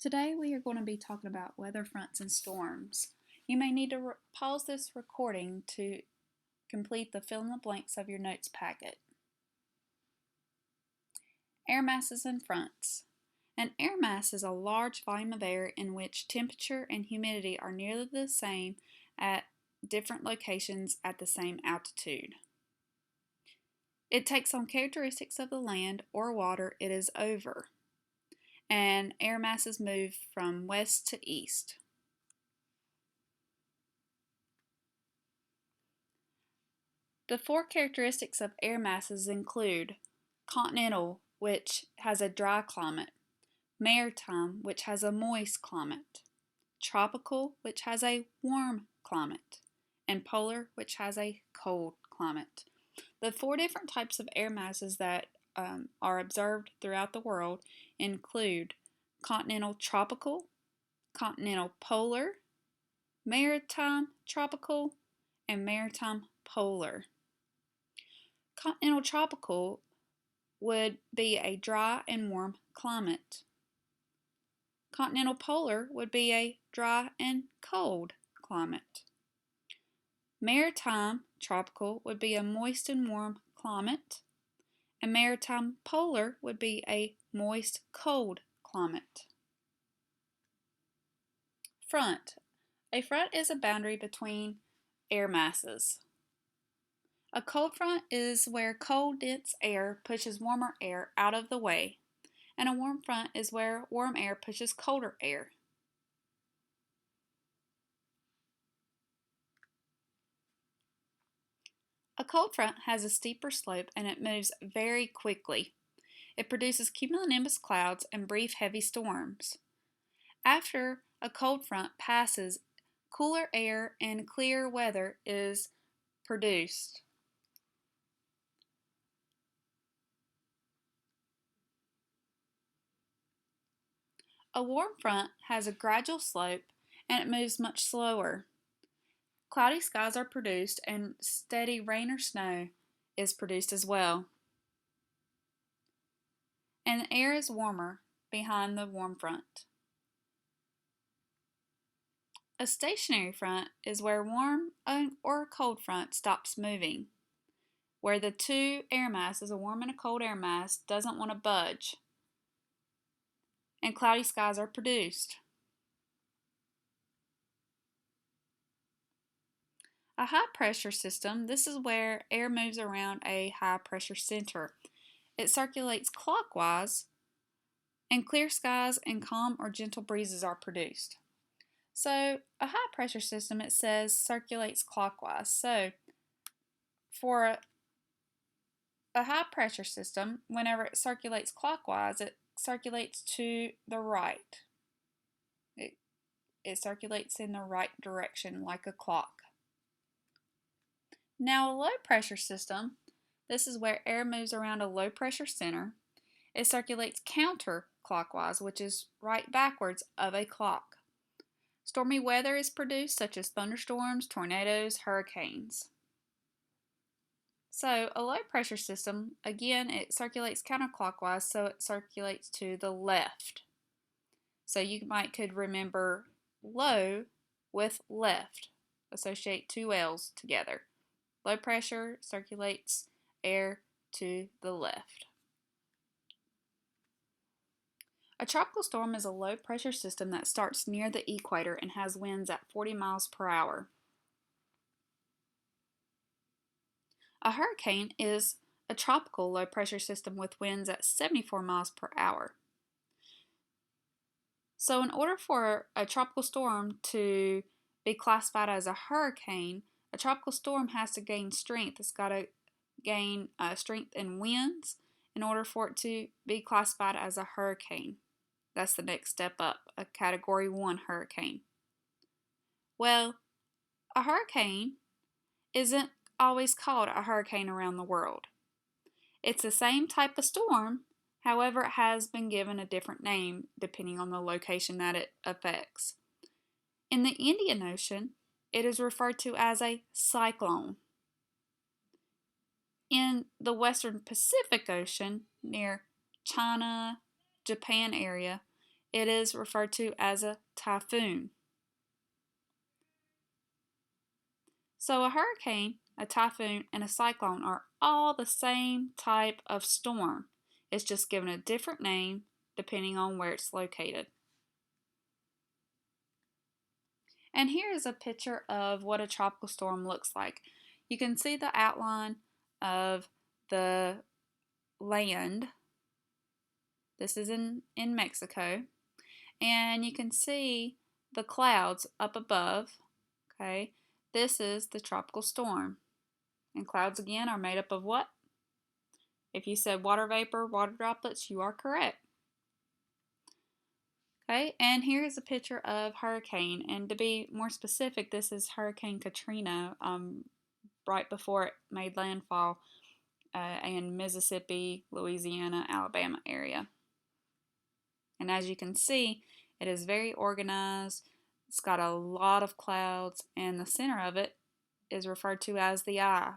Today we are going to be talking about weather fronts and storms. You may need to pause this recording to complete the fill in the blanks of your notes packet. Air masses and fronts. An air mass is a large volume of air in which temperature and humidity are nearly the same at different locations at the same altitude. It takes on characteristics of the land or water it is over, and air masses move from west to east. The four characteristics of air masses include continental, which has a dry climate, maritime, which has a moist climate, tropical, which has a warm climate, and polar, which has a cold climate. The four different types of air masses that are observed throughout the world include continental tropical, continental polar, maritime tropical, and maritime polar. Continental tropical would be a dry and warm climate. Continental polar would be a dry and cold climate. Maritime tropical would be a moist and warm climate, and maritime polar would be a moist, cold climate. Front. A front is a boundary between air masses. A cold front is where cold, dense air pushes warmer air out of the way, and a warm front is where warm air pushes colder air. A cold front has a steeper slope and it moves very quickly. It produces cumulonimbus clouds and brief heavy storms. After a cold front passes, cooler air and clear weather is produced. A warm front has a gradual slope and it moves much slower. Cloudy skies are produced and steady rain or snow is produced as well. And the air is warmer behind the warm front. A stationary front is where warm or cold front stops moving, where the two air masses, a warm and a cold air mass, doesn't want to budge, and cloudy skies are produced. A high pressure system, this is where air moves around a high pressure center. It circulates clockwise, and clear skies and calm or gentle breezes are produced. So a high pressure system, it says, circulates clockwise. So for a high pressure system, whenever it circulates clockwise, it circulates to the right. It circulates in the right direction like a clock. Now a low pressure system, this is where air moves around a low pressure center. It circulates counterclockwise, which is right backwards of a clock. Stormy weather is produced, such as thunderstorms, tornadoes, hurricanes. So a low pressure system, again, it circulates counterclockwise, so it circulates to the left. So you could remember low with left. Associate two L's together. Low pressure circulates air to the left. A tropical storm is a low pressure system that starts near the equator and has winds at 40 miles per hour. A hurricane is a tropical low pressure system with winds at 74 miles per hour. So in order for a tropical storm to be classified as a hurricane, a tropical storm has to gain strength. It's got to gain strength in winds in order for it to be classified as a hurricane. That's the next step up, a Category 1 hurricane. Well, a hurricane isn't always called a hurricane around the world. It's the same type of storm, however, it has been given a different name depending on the location that it affects. In the Indian Ocean, it is referred to as a cyclone. In the Western Pacific Ocean, near China, Japan area, it is referred to as a typhoon. So a hurricane, a typhoon, and a cyclone are all the same type of storm. It's just given a different name depending on where it's located. And here is a picture of what a tropical storm looks like. You can see the outline of the land. This is in Mexico. And you can see the clouds up above. Okay, this is the tropical storm. And clouds again are made up of what? If you said water vapor, water droplets, you are correct. Okay, and here is a picture of hurricane. And to be more specific, this is Hurricane Katrina, right before it made landfall in Mississippi, Louisiana, Alabama area. And as you can see, it is very organized. It's got a lot of clouds, and the center of it is referred to as the eye.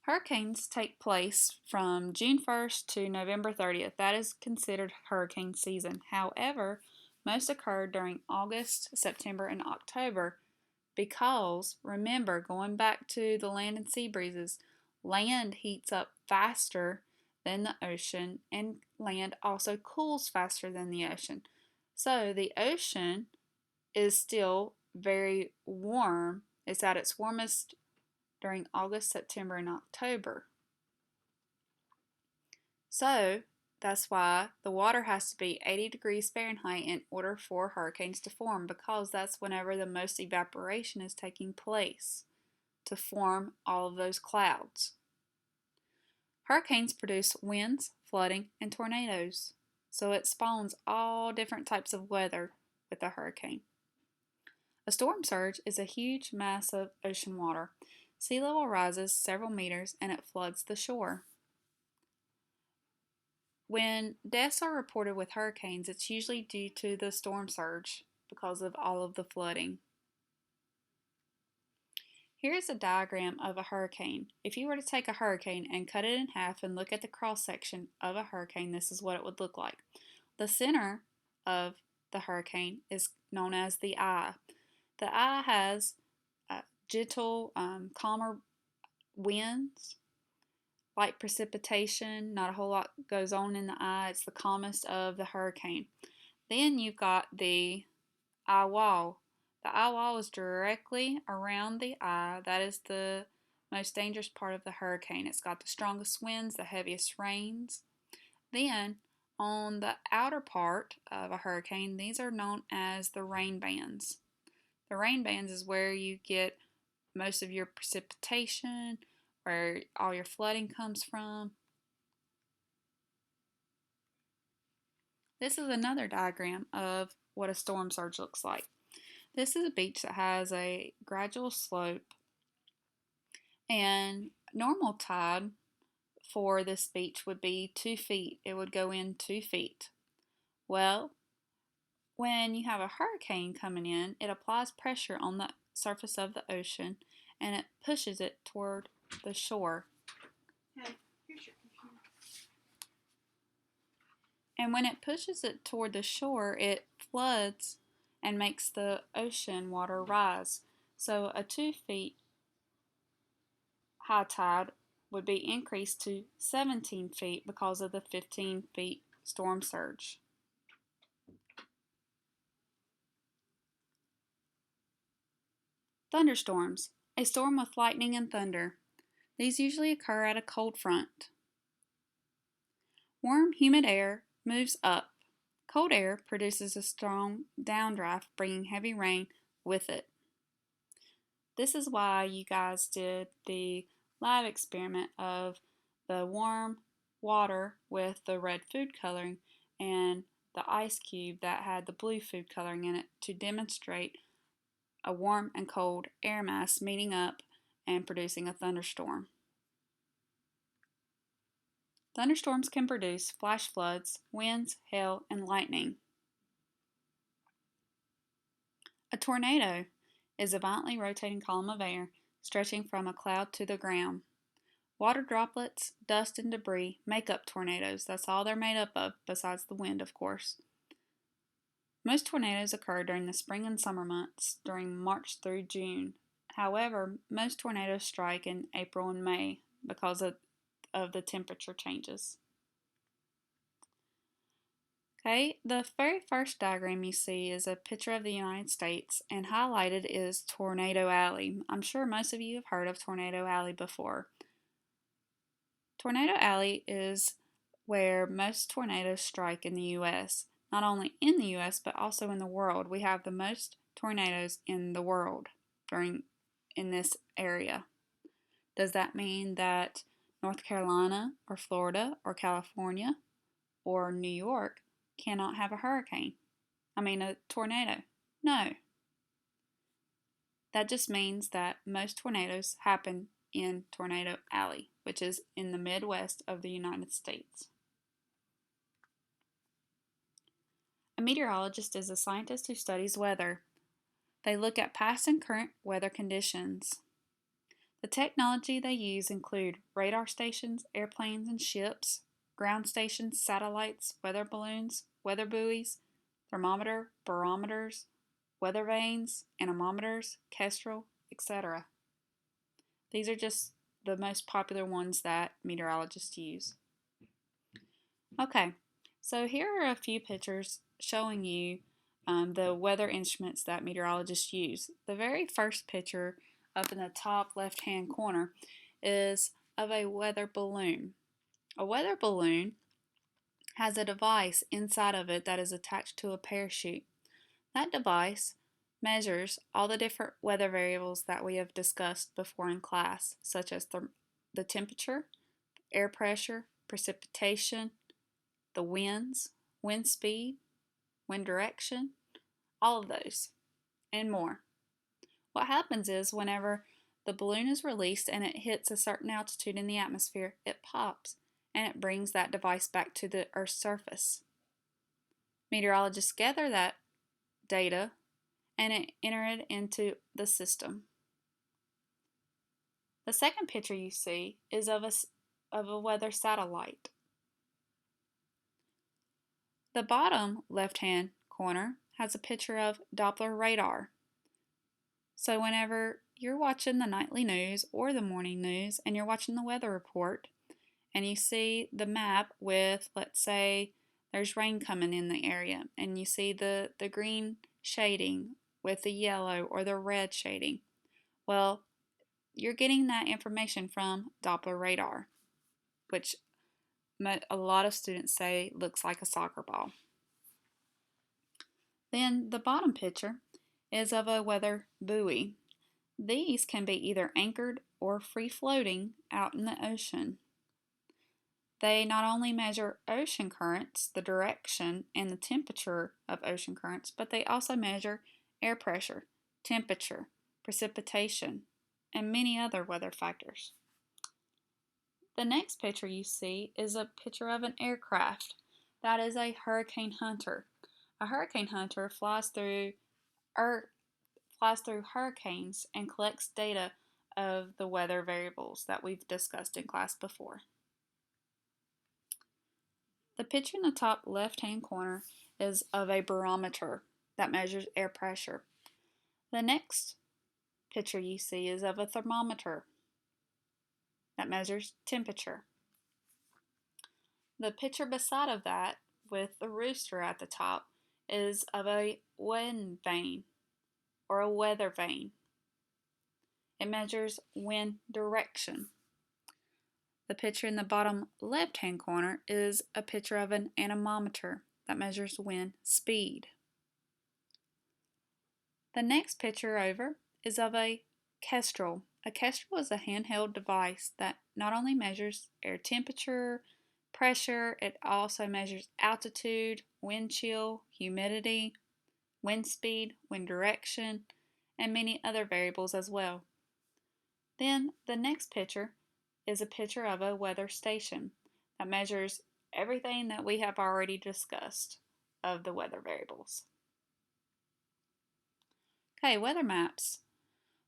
Hurricanes take place from June 1st to November 30th. That is considered hurricane season. However, most occur during August, September, and October because, remember, going back to the land and sea breezes, land heats up faster than the ocean, and land also cools faster than the ocean. So the ocean is still very warm. It's at its warmest during August, September, and October. So that's why the water has to be 80 degrees Fahrenheit in order for hurricanes to form, because that's whenever the most evaporation is taking place to form all of those clouds. Hurricanes produce winds, flooding, and tornadoes. So it spawns all different types of weather with a hurricane. A storm surge is a huge mass of ocean water. Sea level rises several meters and it floods the shore. When deaths are reported with hurricanes, it's usually due to the storm surge because of all of the flooding. Here's a diagram of a hurricane. If you were to take a hurricane and cut it in half and look at the cross section of a hurricane, this is what it would look like. The center of the hurricane is known as the eye. The eye has gentle, calmer winds, light precipitation, not a whole lot goes on in the eye. It's the calmest of the hurricane. Then you've got the eye wall. The eye wall is directly around the eye. That is the most dangerous part of the hurricane. It's got the strongest winds, the heaviest rains. Then on the outer part of a hurricane, these are known as the rain bands. The rain bands is where you get most of your precipitation, where all your flooding comes from. This is another diagram of what a storm surge looks like. This is a beach that has a gradual slope, and normal tide for this beach would be 2 feet. It would go in 2 feet. Well, when you have a hurricane coming in, it applies pressure on the surface of the ocean and it pushes it toward the shore. Hey, here's your computer. And when it pushes it toward the shore, it floods and makes the ocean water rise. So a 2 feet high tide would be increased to 17 feet because of the 15 feet storm surge. Thunderstorms, a storm with lightning and thunder. These usually occur at a cold front. Warm, humid air moves up. Cold air produces a strong downdraft, bringing heavy rain with it. This is why you guys did the lab experiment of the warm water with the red food coloring and the ice cube that had the blue food coloring in it to demonstrate a warm and cold air mass meeting up and producing a thunderstorm. Thunderstorms can produce flash floods, winds, hail, and lightning. A tornado is a violently rotating column of air stretching from a cloud to the ground. Water droplets, dust, and debris make up tornadoes. That's all they're made up of, besides the wind, of course. Most tornadoes occur during the spring and summer months, during March through June. However, most tornadoes strike in April and May because of the temperature changes. Okay, the very first diagram you see is a picture of the United States, and highlighted is Tornado Alley. I'm sure most of you have heard of Tornado Alley before. Tornado Alley is where most tornadoes strike in the U.S. Not only in the U.S., but also in the world. We have the most tornadoes in the world in this area. Does that mean that North Carolina or Florida or California or New York cannot have a tornado? No. That just means that most tornadoes happen in Tornado Alley, which is in the Midwest of the United States. A meteorologist is a scientist who studies weather. They look at past and current weather conditions. The technology they use include radar stations, airplanes and ships, ground stations, satellites, weather balloons, weather buoys, thermometer, barometers, weather vanes, anemometers, kestrel, etc. These are just the most popular ones that meteorologists use. Okay, so here are a few pictures showing you the weather instruments that meteorologists use. The very first picture up in the top left-hand corner is of a weather balloon. A weather balloon has a device inside of it that is attached to a parachute. That device measures all the different weather variables that we have discussed before in class, such as the temperature, air pressure, precipitation, the winds, wind speed, wind direction, all of those, and more. What happens is whenever the balloon is released and it hits a certain altitude in the atmosphere, it pops and it brings that device back to the Earth's surface. Meteorologists gather that data and enter it into the system. The second picture you see is of a weather satellite. The bottom left-hand corner has a picture of Doppler radar. So whenever you're watching the nightly news or the morning news and you're watching the weather report and you see the map with, let's say, there's rain coming in the area and you see the green shading with the yellow or the red shading, well, you're getting that information from Doppler radar, which a lot of students say looks like a soccer ball. Then the bottom picture is of a weather buoy. These can be either anchored or free floating out in the ocean. They not only measure ocean currents, the direction and the temperature of ocean currents, but they also measure air pressure, temperature, precipitation, and many other weather factors. The next picture you see is a picture of an aircraft. That is a hurricane hunter. A hurricane hunter flies through hurricanes and collects data of the weather variables that we've discussed in class before. The picture in the top left-hand corner is of a barometer that measures air pressure. The next picture you see is of a thermometer that measures temperature. The picture beside of that, with the rooster at the top, is of a wind vane or a weather vane. It measures wind direction. The picture in the bottom left-hand corner is a picture of an anemometer that measures wind speed. The next picture over is of a kestrel. A kestrel is a handheld device that not only measures air temperature, pressure, it also measures altitude, wind chill, humidity, wind speed, wind direction, and many other variables as well. Then the next picture is a picture of a weather station that measures everything that we have already discussed of the weather variables. Okay, weather maps.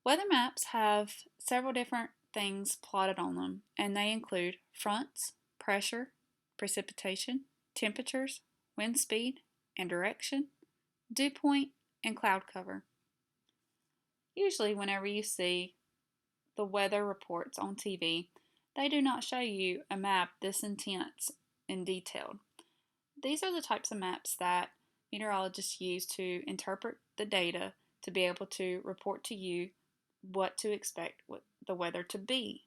Weather maps have several different things plotted on them, and they include fronts, pressure, precipitation, temperatures, wind speed and direction, dew point, and cloud cover. Usually, whenever you see the weather reports on TV, they do not show you a map this intense and detailed. These are the types of maps that meteorologists use to interpret the data to be able to report to you what to expect the weather to be.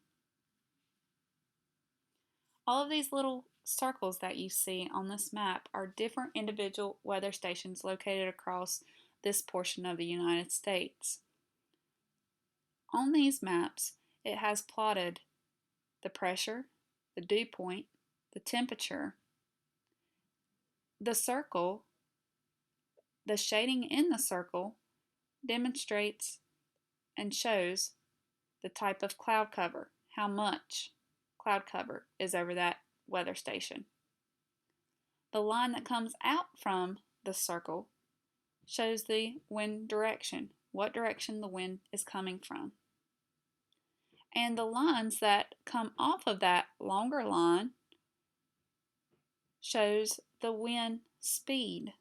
All of these little circles that you see on this map are different individual weather stations located across this portion of the United States. On these maps, it has plotted the pressure, the dew point, the temperature, the circle, the shading in the circle demonstrates and shows the type of cloud cover, how much cloud cover is over that weather station. The line that comes out from the circle shows the wind direction, what direction the wind is coming from. And the lines that come off of that longer line shows the wind speed.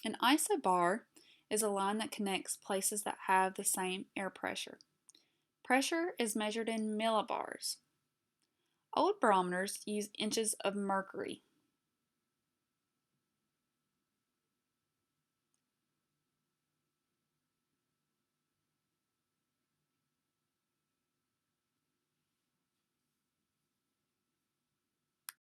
An isobar is a line that connects places that have the same air pressure. Pressure is measured in millibars. Old barometers use inches of mercury.